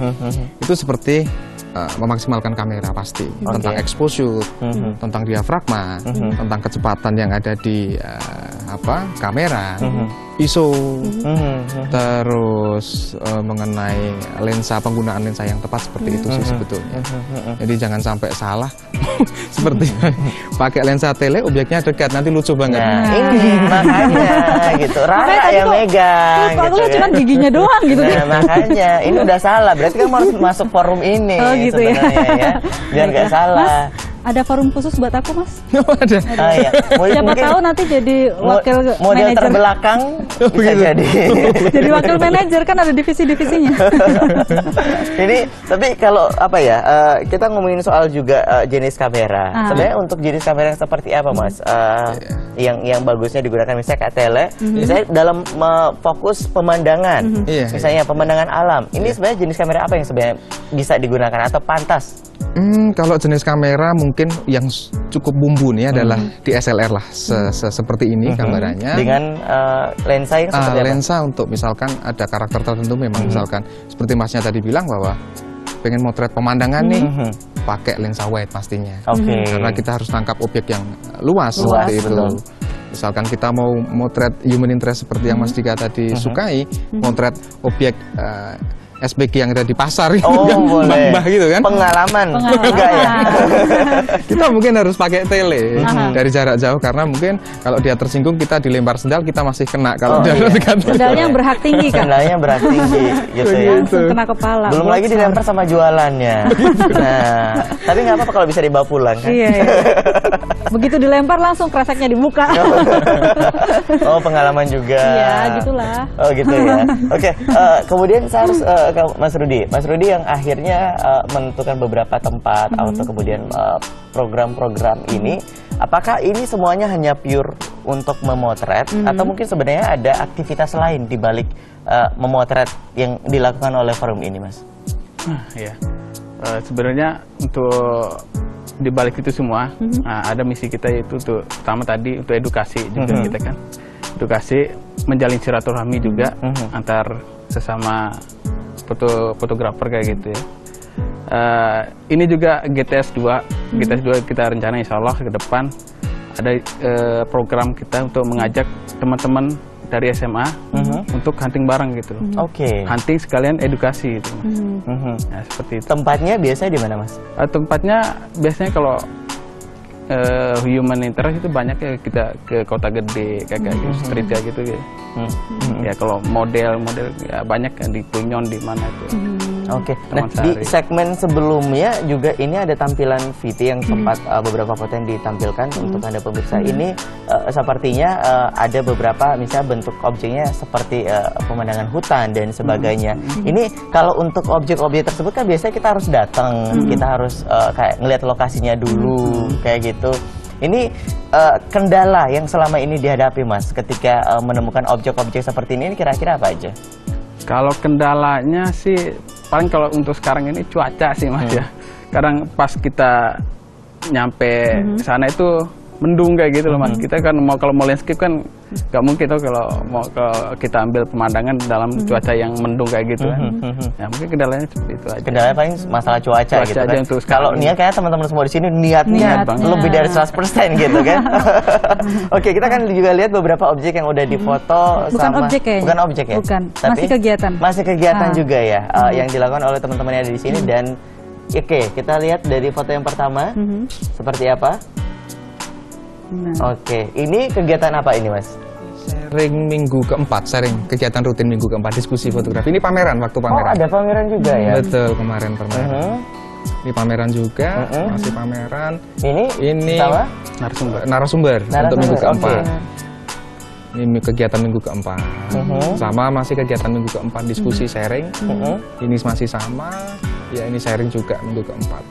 Itu seperti memaksimalkan kamera pasti. Tentang exposure, tentang diafragma, tentang kecepatan yang ada di kamera, ISO, terus mengenai penggunaan lensa yang tepat seperti itu sih sebetulnya. Jadi jangan sampai salah seperti pakai lensa tele objeknya dekat, nanti lucu banget. Nah, ini makanya gitu. Rara yang megang Aku gitu cuma giginya doang gitu. Nah, makanya ini udah salah. Berarti kan harus masuk forum ini Gitu sebenarnya ya. Biar nggak salah. Mas, ada forum khusus buat aku, Mas? Ada. Iya. Siapa tahu nanti jadi wakil model manajer. terbelakang bisa jadi. Jadi wakil manajer kan ada divisi-divisinya. Ini tapi kalau apa ya, kita ngomongin soal juga jenis kamera. Sebenarnya untuk jenis kamera yang seperti apa, Mas? Yang bagusnya digunakan misalnya kayak tele, misalnya dalam fokus pemandangan, misalnya pemandangan alam. Ini sebenarnya jenis kamera apa yang sebenarnya bisa digunakan atau pantas? Kalau jenis kamera mungkin yang cukup bumbu nih adalah DSLR lah, seperti ini kameranya. Dengan lensa yang seperti apa? Lensa untuk misalkan ada karakter tertentu memang misalkan seperti Masnya tadi bilang bahwa pengen motret pemandangan nih, pakai lensa wide pastinya. Karena kita harus tangkap objek yang luas seperti itu. Betul. Misalkan kita mau motret human interest seperti yang Mas Dika tadi sukai, motret objek SBG yang ada di pasar gitu kan, boleh. mbah gitu kan. Pengalaman. Enggak ya. Kita mungkin harus pakai tele dari jarak jauh karena mungkin kalau dia tersinggung kita dilempar sendal kita masih kena kalau dia dekat. Sendalnya yang berhak tinggi kan. Sendalnya berhak tinggi gitu ya. Langsung kena kepala. Belum lagi dilempar sama jualannya. Nah, tapi nggak apa-apa kalau bisa dibawa pulang kan. Iya. Begitu dilempar langsung kreseknya di muka. Oh, pengalaman juga. Iya, gitulah. Oh, gitu ya. Oke, kemudian saya harus ke Mas Rudi. Mas Rudi yang akhirnya menentukan beberapa tempat atau kemudian program-program ini, apakah ini semuanya hanya pure untuk memotret atau mungkin sebenarnya ada aktivitas lain di balik memotret yang dilakukan oleh forum ini, Mas? Ya, sebenarnya untuk di balik itu semua ada misi kita yaitu untuk pertama tadi untuk edukasi juga kita kan, edukasi menjalin silaturahmi juga antar sesama fotografer kayak gitu ya. Ini juga GTS 2 kita rencana insya Allah ke depan ada program kita untuk mengajak teman-teman dari SMA untuk hunting bareng gitu. Hunting sekalian edukasi gitu, Mas. Ya, seperti itu. Tempatnya biasanya di mana, Mas? Tempatnya biasanya kalau human interest itu banyak ya, kita ke kota gede kayak street ya gitu ya. Ya kalau model ya banyak kan di Punyon di mana itu. Nah di segmen sebelumnya juga ini ada tampilan VT yang sempat beberapa foto yang ditampilkan untuk Anda pemirsa. Ini sepertinya ada beberapa misalnya bentuk objeknya seperti pemandangan hutan dan sebagainya. Ini kalau untuk objek-objek tersebut kan biasanya kita harus datang, kita harus kayak ngelihat lokasinya dulu kayak gitu. Ini kendala yang selama ini dihadapi, Mas, ketika menemukan objek-objek seperti ini kira-kira apa aja? Kalau kendalanya sih paling kalau untuk sekarang ini cuaca sih, Mas ya. Kadang pas kita nyampe sana itu mendung kayak gitu loh, Mas. Kita kan kalau mau landscape kan nggak mungkin tuh kalau kita ambil pemandangan dalam cuaca yang mendung kayak gitu kan. Ya mungkin kendalanya seperti itu aja. Kendalanya paling masalah cuaca gitu kan. Kalau niat kayak teman-teman semua di sini niatnya lebih dari 100% gitu kan. Oke, kita kan juga lihat beberapa objek yang udah difoto. Bukan objek kayaknya. Bukan objek ya? Bukan, tapi masih kegiatan. Masih kegiatan juga ya, yang dilakukan oleh teman-teman yang ada di sini. Dan oke, kita lihat dari foto yang pertama seperti apa. Oke, ini kegiatan apa ini, Mas? Sharing minggu keempat, kegiatan rutin minggu keempat, diskusi fotografi. Ini pameran, waktu pameran. Oh, ada pameran juga ya? Betul, kemarin pameran. Ini pameran juga, masih pameran. Ini sama? Narasumber untuk minggu keempat. Ini kegiatan minggu keempat. Sama masih kegiatan minggu keempat, diskusi sharing. Ini masih sama, ya ini sharing juga minggu keempat.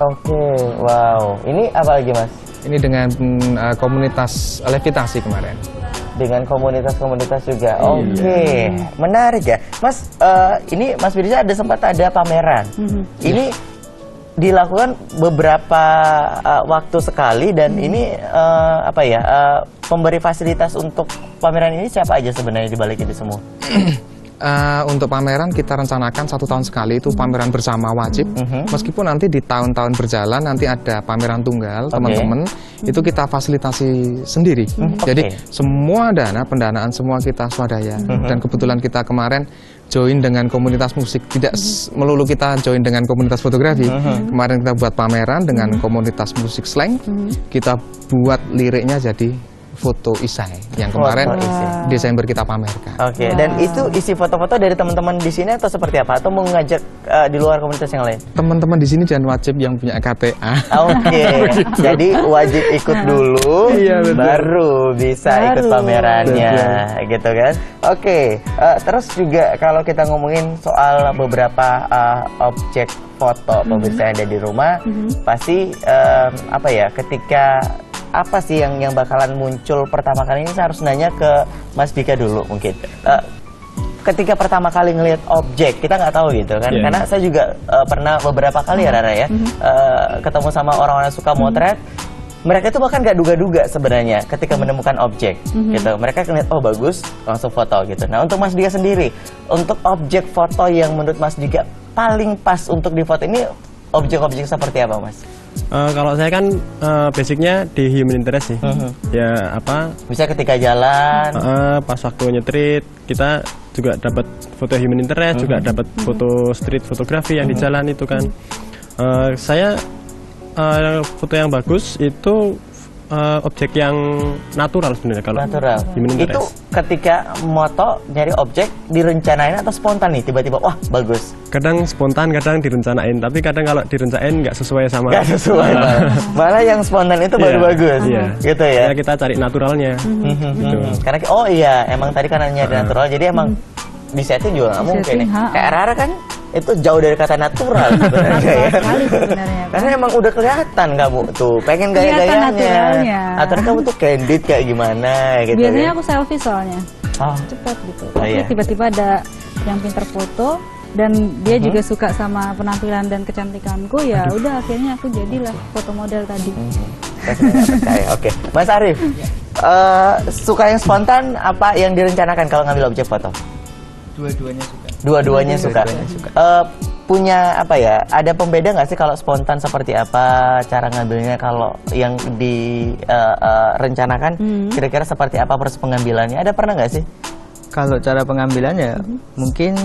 Oke, wow. Ini apa lagi, Mas? Ini dengan komunitas levitasi kemarin. Dengan komunitas-komunitas juga. Oke, menarik ya, Mas. Ini Mas Firza sempat ada pameran. Ini dilakukan beberapa waktu sekali dan ini pemberi fasilitas untuk pameran ini siapa aja sebenarnya di balik itu semua? Untuk pameran kita rencanakan 1 tahun sekali itu pameran bersama wajib. Meskipun nanti di tahun-tahun berjalan nanti ada pameran tunggal teman-teman itu kita fasilitasi sendiri. Jadi semua pendanaan semua kita swadaya. Dan kebetulan kita kemarin join dengan komunitas musik, tidak melulu kita join dengan komunitas fotografi. Kemarin kita buat pameran dengan komunitas musik slang. Kita buat liriknya jadi foto isai yang kemarin Desember kita pamerkan. Oke, dan itu isi foto-foto dari teman-teman di sini atau seperti apa? Atau mau ngajak di luar komunitas yang lain? Teman-teman di sini jangan wajib yang punya KTA. Oke, jadi wajib ikut dulu, baru bisa ikut pamerannya, gitu kan? Oke, terus juga kalau kita ngomongin soal beberapa objek foto pemirsa yang ada di rumah, pasti apa ya? Ketika apa sih yang bakalan muncul pertama kali ini? Saya harus nanya ke Mas Dika dulu mungkin. Ketika pertama kali ngelihat objek, kita nggak tahu gitu kan? Karena saya juga pernah beberapa kali ya Rara ya, ketemu sama orang-orang yang suka motret. Mereka itu bahkan nggak duga-duga sebenarnya ketika menemukan objek gitu. Mereka ngeliat oh bagus, langsung foto gitu. Nah untuk Mas Dika sendiri, untuk objek foto yang menurut Mas Dika paling pas untuk difoto ini objek-objek seperti apa Mas? Kalau saya kan basicnya di human interest sih. Ya apa? Bisa ketika jalan. Pas waktu nyetrit kita juga dapat foto human interest, juga dapat foto street fotografi yang di jalan itu kan. Saya foto yang bagus itu objek yang natural sebenarnya kalau natural. Human interest. Itu ketika moto nyari objek direncanain atau spontan nih tiba-tiba wah bagus. Kadang spontan, kadang direncanain. Tapi kadang kalau direncanain nggak sesuai sama. Nggak sesuai. Malah yang spontan itu baru bagus. Gitu ya. Ya kita cari naturalnya. Gitu. Karena oh iya emang tadi kan nyari natural jadi emang di setting juga nggak mungkin nih. Kayak Rara kan itu jauh dari kata natural sebenarnya ya. Karena emang udah kelihatan kamu tuh pengen gaya-gayanya. Atau kamu tuh candid kayak gimana gitu. Biasanya aku selfie soalnya. Cepat gitu. Tapi tiba-tiba ada yang pinter foto dan dia juga suka sama penampilan dan kecantikanku, ya udah akhirnya aku jadilah foto model tadi. Oke, Mas Arif, suka yang spontan apa yang direncanakan kalau ngambil objek foto? Dua-duanya suka. Dua-duanya suka. Punya apa ya? Ada pembeda nggak sih kalau spontan seperti apa cara ngambilnya? Kalau yang direncanakan kira-kira seperti apa proses pengambilannya? Ada pernah nggak sih? Kalau cara pengambilannya mungkin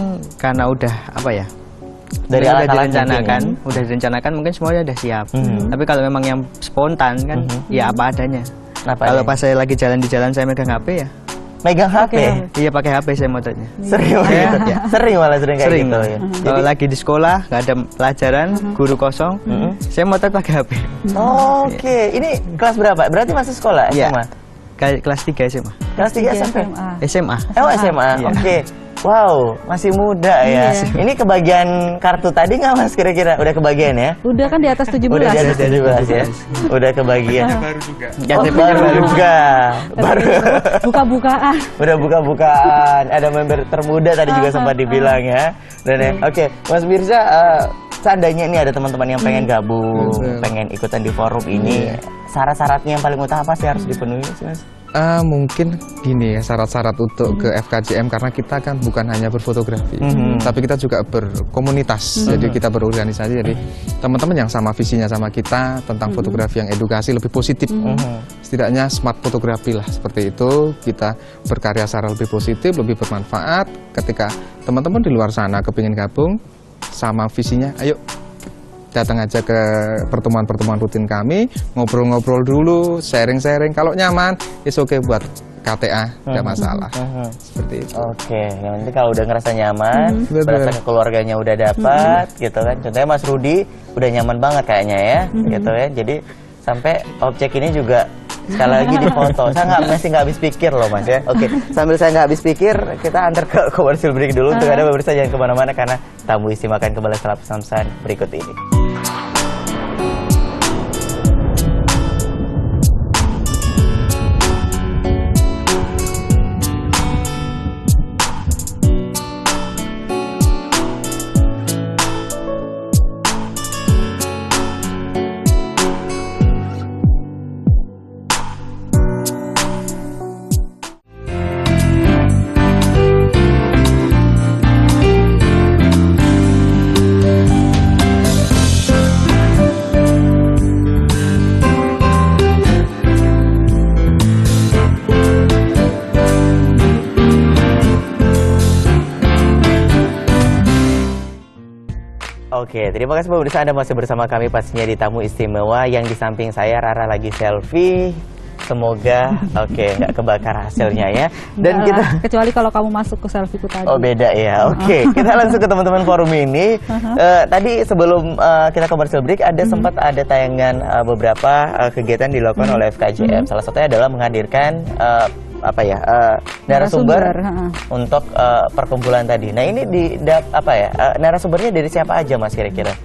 karena udah apa ya? Dari udah direncanakan, mungkin semuanya udah siap. Tapi kalau memang yang spontan kan ya apa adanya. Kalau pas saya lagi jalan di jalan saya megang HP ya. Megang HP? Iya pakai HP saya motretnya. Sering ya? Sering kayak gitu ya. Kalau lagi di sekolah nggak ada pelajaran, guru kosong, saya motret pakai HP. Oke, ini kelas berapa? Berarti masih sekolah SMA? Kelas 3 SMA. Kelas 3 SMP? SMA. Oh SMA, oke. Wow, masih muda ya. Ini kebagian kartu tadi nggak Mas kira-kira? Udah kebagian ya? Udah kan di atas 17. Udah di atas 17 ya? Udah kebagian. Baru juga. Baru juga. Baru. Buka-bukaan. Udah buka-bukaan. Ada member termuda tadi juga sempat dibilang ya. Dan oke, Mas Mirza, seandainya ini ada teman-teman yang pengen gabung, pengen ikutan di forum ini, syarat-syaratnya yang paling utama apa sih harus dipenuhi sih Mas? Mungkin gini ya syarat-syarat untuk ke FKJM karena kita kan bukan hanya berfotografi, tapi kita juga berkomunitas. Jadi kita berorganisasi. Jadi teman-teman yang sama visinya sama kita tentang fotografi yang edukasi lebih positif. Setidaknya smart fotografi lah seperti itu. Kita berkarya secara lebih positif, lebih bermanfaat. Ketika teman-teman di luar sana kepingin gabung sama visinya, ayo datang aja ke pertemuan-pertemuan rutin kami, ngobrol-ngobrol dulu, sharing-sharing. Kalau nyaman, oke buat KTA, nggak masalah. Seperti itu. Oke, yang penting kalau udah ngerasa nyaman, berasa keluarganya udah dapat, gitu kan. Contohnya Mas Rudi udah nyaman banget kayaknya ya, gitu ya. Jadi sampai objek ini juga sekali lagi di foto. Saya masih nggak habis pikir loh Mas ya. Oke, sambil saya nggak habis pikir, kita antar ke commercial break dulu. Untuk Anda pemirsa jangan kemana-mana karena tamu isi makan kembali setelah pesan-pesan berikut ini. Oke, terima kasih pemirsa, Anda masih bersama kami pastinya di tamu istimewa. Yang di samping saya Rara lagi selfie. Semoga nggak kebakar hasilnya ya. Dan kita kecuali kalau kamu masuk ke selfie-ku tadi. Oh beda ya. Oke, kita langsung ke teman-teman forum ini. Tadi sebelum kita commercial break sempat ada tayangan beberapa kegiatan dilakukan oleh FKJM. Salah satunya adalah menghadirkan narasumber untuk perkumpulan tadi. Nah ini narasumbernya dari siapa aja Mas kira-kira?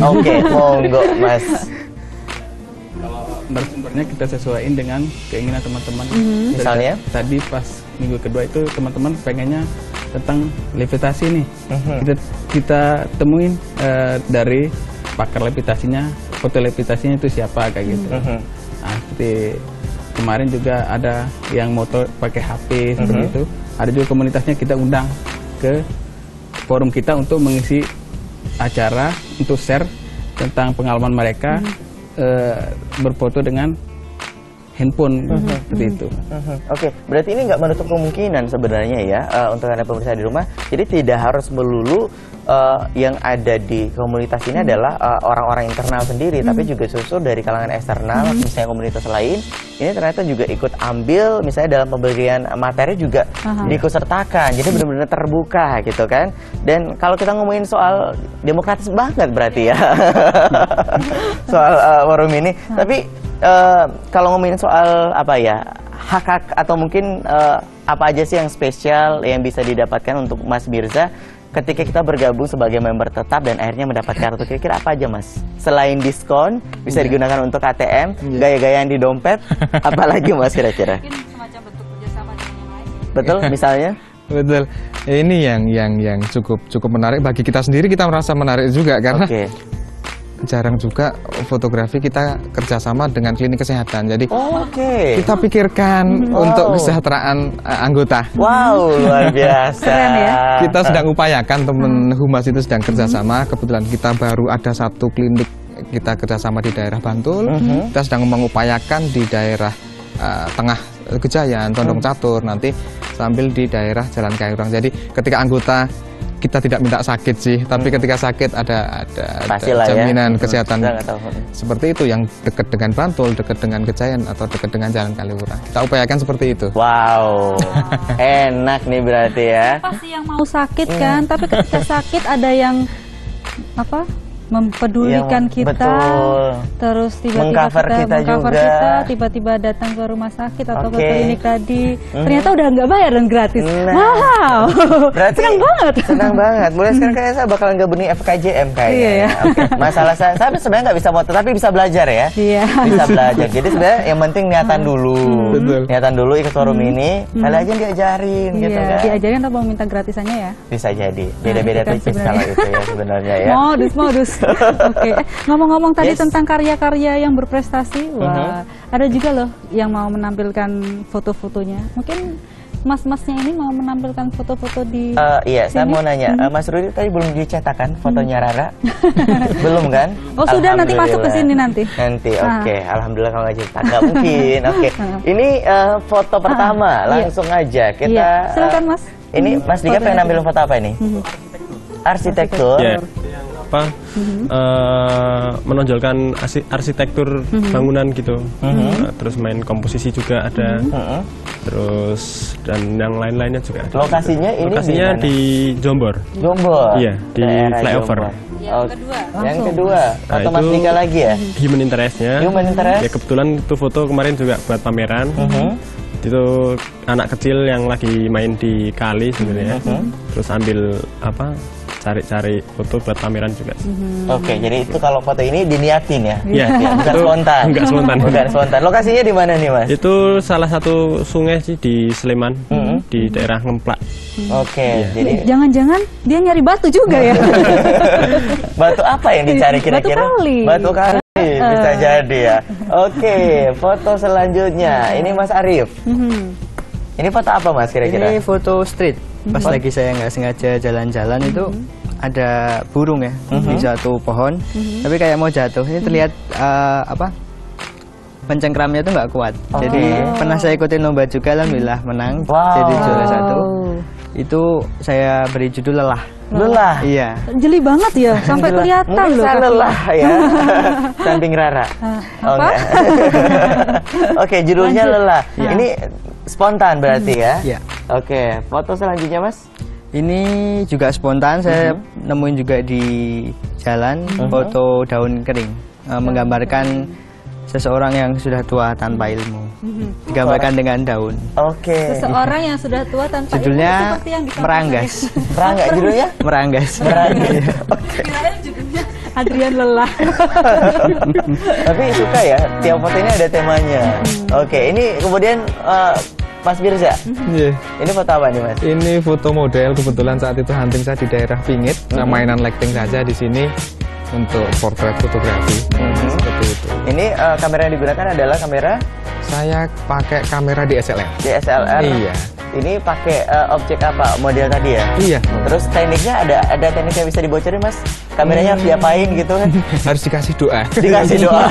Oke, monggo Mas. Narasumbernya kita sesuaiin dengan keinginan teman-teman. Misalnya? Tadi pas minggu kedua itu teman-teman pengennya tentang levitasi nih. Kita temuin dari pakar levitasinya, foto levitasinya itu siapa kayak gitu. Nah, seperti kemarin juga ada yang moto pakai HP seperti itu. Ada juga komunitasnya kita undang ke forum kita untuk mengisi acara untuk share tentang pengalaman mereka. Berfoto dengan handphone seperti itu. Oke, berarti ini nggak menutup kemungkinan sebenarnya ya untuk Anda pemirsa di rumah. Jadi tidak harus melulu yang ada di komunitas ini adalah orang-orang internal sendiri, tapi juga susul dari kalangan eksternal, misalnya komunitas lain. Ini ternyata juga ikut ambil, misalnya dalam pemberian materi juga diikutsertakan. Jadi benar-benar terbuka gitu kan. Dan kalau kita ngomongin soal demokratis banget berarti ya soal forum ini. Tapi kalau ngomongin soal hak-hak atau mungkin apa aja sih yang spesial yang bisa didapatkan untuk Mas Mirza ketika kita bergabung sebagai member tetap dan akhirnya mendapatkan kartu, kira-kira apa aja Mas? Selain diskon bisa digunakan untuk ATM, gaya-gayaan di dompet, apalagi Mas kira-kira? Mungkin semacam bentuk kerjasama dengan yang lain. Betul, misalnya? Betul. Ini yang cukup menarik bagi kita sendiri, kita merasa menarik juga karena jarang juga fotografi kita kerjasama dengan klinik kesehatan. Jadi kita pikirkan untuk kesejahteraan anggota. Wow, luar biasa. Keren ya. Kita sedang upayakan, teman Humas itu sedang kerjasama. Kebetulan kita baru ada satu klinik kita kerjasama di daerah Bantul. Kita sedang mengupayakan di daerah Tengah Kejayaan, Tondong Catur, nanti sambil di daerah Jalan Kayurang. Jadi ketika anggota kita tidak minta sakit sih, tapi ketika sakit ada jaminan kesehatan seperti itu yang dekat dengan Bantul, dekat dengan Kejayaan atau dekat dengan Jalan Kaliurang. Kita upayakan seperti itu. Wow, enak nih berarti ya. Pasti yang mau sakit kan, tapi ketika sakit ada yang mempedulikan kita, terus tiba-tiba mengcover kita, tiba-tiba datang ke rumah sakit atau ke klinik tadi, ternyata udah nggak bayar dan gratis. Wow, berarti senang banget. Senang banget. Mulai sekarang kayaknya saya bakalan gabungin FKJM kayaknya. Iya, ya. Masalah saya sebenarnya nggak bisa foto, tapi bisa belajar ya. Iya. Bisa belajar. Jadi sebenarnya yang penting niatan dulu. Niatan dulu ikut forum ini, kali aja diajarin gitu kan. Diajarin atau mau minta gratisannya ya? Bisa jadi. Beda-beda tipis kalau itu ya sebenarnya ya. Modus. Oke, ngomong-ngomong tadi tentang karya-karya yang berprestasi, wah, ada juga loh yang mau menampilkan foto-fotonya. Mungkin mas-masnya ini mau menampilkan foto-foto di iya, saya mau nanya, Mas Rudi tadi belum dicetak kan fotonya Rara? Belum kan? Oh sudah, nanti masuk ke sini nanti. Oke. Alhamdulillah kalau nggak cetak, nggak mungkin. Oke, ini foto pertama, langsung aja kita. Silakan Mas. Ini Mas Dika pengen nampilin foto apa ini? Arsitektur. Menonjolkan arsitektur bangunan gitu. Terus main komposisi juga ada. Terus dan yang lain-lainnya juga ada. Lokasinya di Jombor. Iya, di flyover. Yang kedua, foto Mas Dika lagi ya? Human interest-nya. Ya kebetulan itu foto kemarin juga buat pameran. Itu anak kecil yang lagi main di kali sebenarnya. Terus ambil cari-cari foto buat pameran juga. Oke, jadi itu kalau foto ini diniatin ya? Iya, bukan spontan. Enggak spontan. Bukan spontan. Lokasinya di mana nih, Mas? Itu salah satu sungai sih di Sleman, di daerah Ngemplak. Oke, jadi jangan-jangan dia nyari batu juga ya? Batu apa yang dicari kira-kira? Batu kali. Bisa jadi ya. Oke, foto selanjutnya. Ini Mas Arif. Ini foto apa Mas kira-kira? Ini foto street. Pas lagi saya nggak sengaja jalan-jalan itu ada burung ya di satu pohon, tapi kayak mau jatuh. Ini terlihat pencengkramnya itu nggak kuat. Jadi pernah saya ikutin lomba juga, alhamdulillah menang. Jadi juara 1. itu saya beri judul Lelah. Lelah. Iya. Jeli banget ya, sampai kelihatan Mungkin loh. saya kakinya. lelah ya. Samping Rara. Oh, apa? enggak. Oke, judulnya Lanjut. Lelah. Ya. Ini spontan berarti ya? Iya. Oke, foto selanjutnya Mas. Ini juga spontan, saya nemuin juga di jalan foto daun kering, menggambarkan seseorang yang sudah tua tanpa ilmu, digambarkan dengan daun. Oke. Seseorang yang sudah tua tanpa ilmu Judulnya seperti yang disampaikan Meranggas. Merangga judulnya? Meranggas. Kirain judulnya Adrian lelah. Tapi suka ya, tiap foto ini ada temanya. Oke, ini kemudian Mas Birza. Iya. Ini foto apa nih Mas? Ini foto model, kebetulan saat itu hunting saya di daerah Pingit, mainan lighting saja di sini untuk portrait fotografi. Seperti itu. Ini kamera yang digunakan adalah kamera Saya pakai kamera DSLR. DSLR. Iya. Ini pakai objek apa? Model tadi ya? Iya. Terus tekniknya ada teknik yang bisa dibocorin Mas? Kameranya harus diapain gitu kan? Harus dikasih doa. Dikasih doa.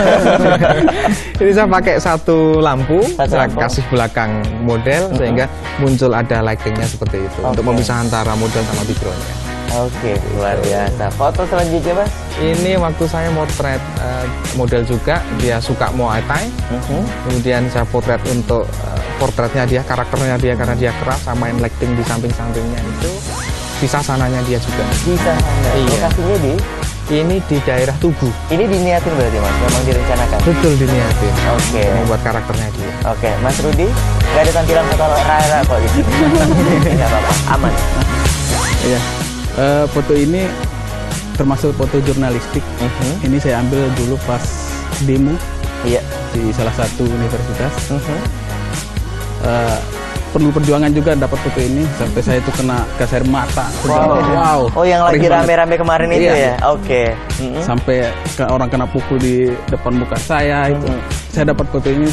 Ini saya pakai satu lampu, Satu saya lampu. kasih belakang model sehingga muncul ada lightingnya seperti itu untuk Oke. memisah antara model sama backgroundnya. Oke, luar biasa. Foto selanjutnya Mas? Ini waktu saya motret model juga, dia suka Muay Thai. Kemudian saya potret untuk portretnya dia, karakternya dia karena dia keras, sama yang lighting di samping-sampingnya itu. Sisa sananya dia juga. Bisa. Iya. Lokasinya di? Ini di daerah Tugu. Ini diniatin berarti Mas? Memang direncanakan? Betul diniatin. Oke. Untuk membuat karakternya dia. Oke, Mas Rudi, nggak ada tampilan foto Rara kok di sini. Nggak apa-apa, aman. Iya. Foto ini termasuk foto jurnalistik. Ini saya ambil dulu pas demo Iya. di salah satu universitas. Perlu perjuangan juga dapat foto ini sampai saya itu kena gas air mata. Wow. Oh, yang lagi Perih banget. rame-rame kemarin itu Iya. ya? Oke. Sampai orang kena pukul di depan muka saya itu. Saya dapat foto ini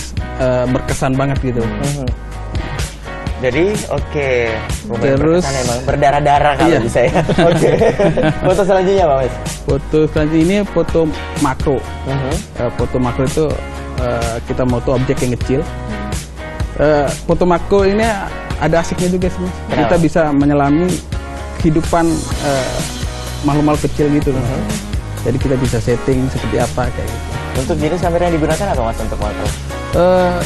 berkesan banget gitu. Jadi, oke. Lumayan Terus- berkesan emang berdarah-darah kalau Iya. bisa ya. Oke. Foto selanjutnya apa Mas? Foto selanjutnya ini foto makro. Foto makro itu kita mau tuh objek yang kecil. Foto makro ini ada asiknya juga sih Mas. Kenapa? Kita bisa menyelami kehidupan makhluk-makhluk kecil gitu. Jadi kita bisa setting seperti apa kayak gitu. Untuk jenis kamera yang digunakan apa Mas untuk foto?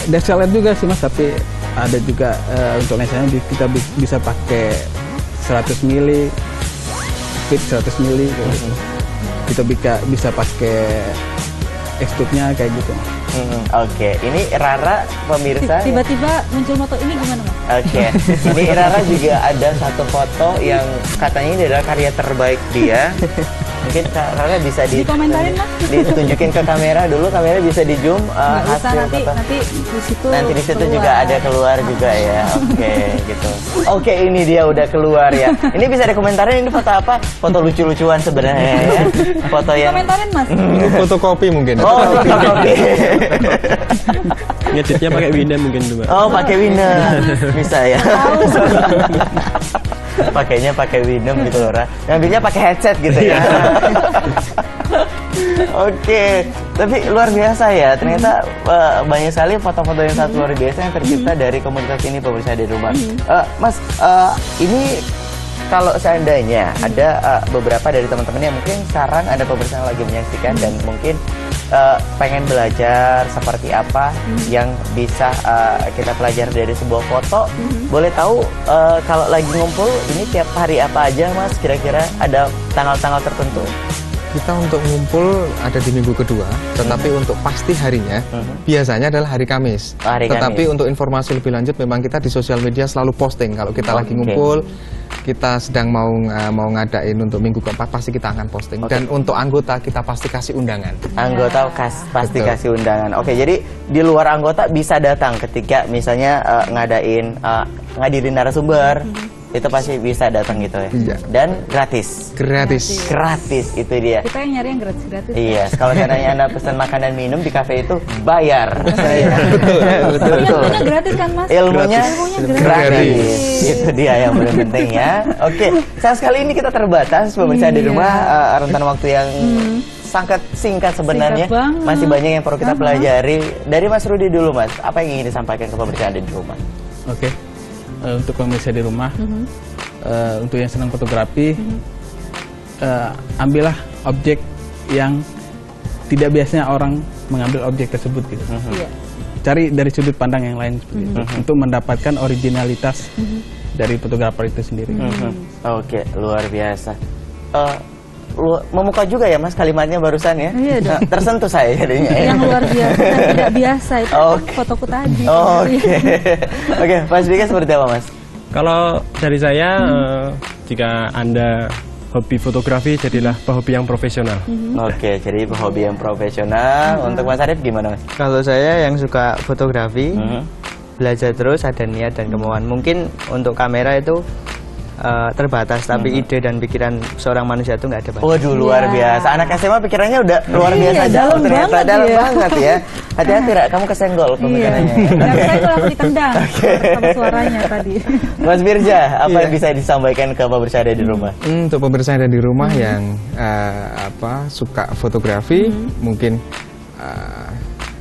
DSLR juga sih Mas, tapi ada juga untuk lensanya kita bisa pakai 100 mili, fit 100 mili kayak gitu. Kita bisa pakai f-tube-nya kayak gitu. Oke, ini Rara pemirsa. Tiba-tiba muncul moto ini gimana Mas? Oke, ini Rara juga ada satu foto yang katanya ini adalah karya terbaik dia. Mungkin Kak Rara bisa Dikomentarin, Mas. ditunjukin ke kamera dulu, kamera bisa di zoom Nggak usah, hasil nanti foto. di situ. Nanti di situ keluar. juga ada keluar juga ya. Oke, gitu. Oke, ini dia udah keluar ya. Ini bisa dikomentarin ini foto apa? Foto lucu-lucuan sebenarnya ya. Foto yang Komentarin Mas. Fotokopi mungkin. Oh, oke. Ngeditnya pakai Windows mungkin dulu, Mbak. Oh, pakai Winem. Bisa ya. Pakainya pakai Winem gitu loh, Ra. Ngambilnya pakai headset gitu ya. Oke, tapi luar biasa ya. Ternyata banyak sekali foto-foto yang sangat luar biasa yang tercipta dari komunitas ini pemirsa di rumah. Mas, ini kalau seandainya ada beberapa dari teman-teman yang mungkin sekarang ada pemirsa yang lagi menyaksikan dan mungkin pengen belajar seperti apa yang bisa kita pelajari dari sebuah foto, boleh tahu kalau lagi ngumpul ini tiap hari apa aja Mas? Kira-kira ada tanggal-tanggal tertentu? Kita untuk ngumpul ada di minggu kedua, tetapi untuk pasti harinya biasanya adalah hari Kamis. Hari Tetapi Kamis. untuk informasi lebih lanjut memang kita di sosial media selalu posting kalau kita lagi Oke. ngumpul, kita sedang mau ngadain untuk minggu keempat pasti kita akan posting. Oke. Dan untuk anggota kita pasti kasih undangan. Anggota pasti Betul. kasih undangan. Oke, jadi di luar anggota bisa datang ketika misalnya ngadirin narasumber, itu pasti bisa datang gitu ya. Iya. Dan gratis. Gratis. Gratis itu dia. Kita yang nyari yang gratis-gratis. Iya, kalau seandainya Anda pesan makan dan minum di kafe itu bayar. Saya. Betul. Betul. Ilmunya gratis kan Mas? Ilmunya Ilmunya gratis. Itu dia yang paling penting ya. Oke, sayang sekali ini kita terbatas pemirsa di Iya. rumah, rentan waktu yang sangat singkat sebenarnya. Singkat banget. Masih banyak yang perlu kita pelajari. Dari Mas Rudi dulu Mas, apa yang ingin disampaikan ke pemirsa di rumah? Oke. Untuk pemirsa di rumah, untuk yang senang fotografi, ambillah objek yang tidak biasanya orang mengambil objek tersebut gitu. Cari dari sudut pandang yang lain seperti itu, untuk mendapatkan originalitas dari fotografer itu sendiri. Oke, luar biasa. Memuka juga ya Mas kalimatnya barusan ya. Iya dong. Tersentuh saya jadinya. Yang luar biasa dan tidak biasa itu fotoku tadi. Oke, Mas Dika seperti apa Mas? Kalau dari saya, jika Anda hobi fotografi, jadilah pehobi yang profesional. Oke, jadi pehobi yang profesional. Untuk Mas Arif gimana Mas? Kalau saya yang suka fotografi, belajar terus, ada niat dan kemauan. Mungkin untuk kamera itu terbatas, tapi ide dan pikiran seorang manusia itu nggak ada batas. Waduh, luar biasa. Anak SMA pikirannya udah luar biasa jauh ternyata, dalam banget ya. Hati-hati Ra, kamu kesenggol pemikirannya. Saya langsung ditendang sama suaranya tadi. Mas Birja, apa yang bisa disampaikan ke pemirsa ada di rumah? Untuk pemirsa ada di rumah yang suka fotografi, mungkin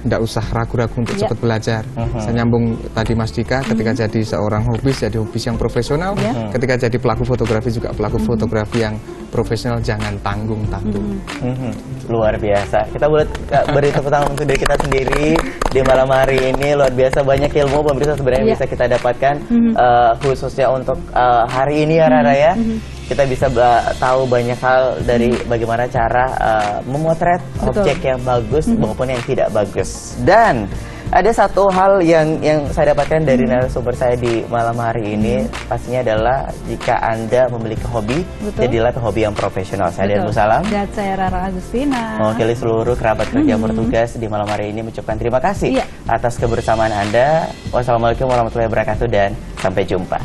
tidak usah ragu-ragu untuk cepat belajar. Saya nyambung tadi Mas Dika, ketika jadi seorang hobis, jadi hobis yang profesional. Ketika jadi pelaku fotografi juga pelaku fotografi yang profesional, jangan tanggung-tanggung. Luar biasa. Kita boleh beri tepuk tangan untuk diri kita sendiri di malam hari ini. Luar biasa, banyak ilmu pemirsa sebenarnya bisa kita dapatkan, khususnya untuk hari ini ya Rara ya. Kita bisa tahu banyak hal dari bagaimana cara memotret objek yang bagus maupun yang tidak bagus. Dan ada satu hal yang saya dapatkan dari narasumber saya di malam hari ini, pastinya adalah jika Anda memiliki hobi, jadilah hobi yang profesional. Saya Dian Musalam. Dan saya Rara Agustina. Mewakili seluruh kerabat kerja bertugas di malam hari ini mengucapkan terima kasih atas kebersamaan Anda. Wassalamualaikum warahmatullahi wabarakatuh dan sampai jumpa.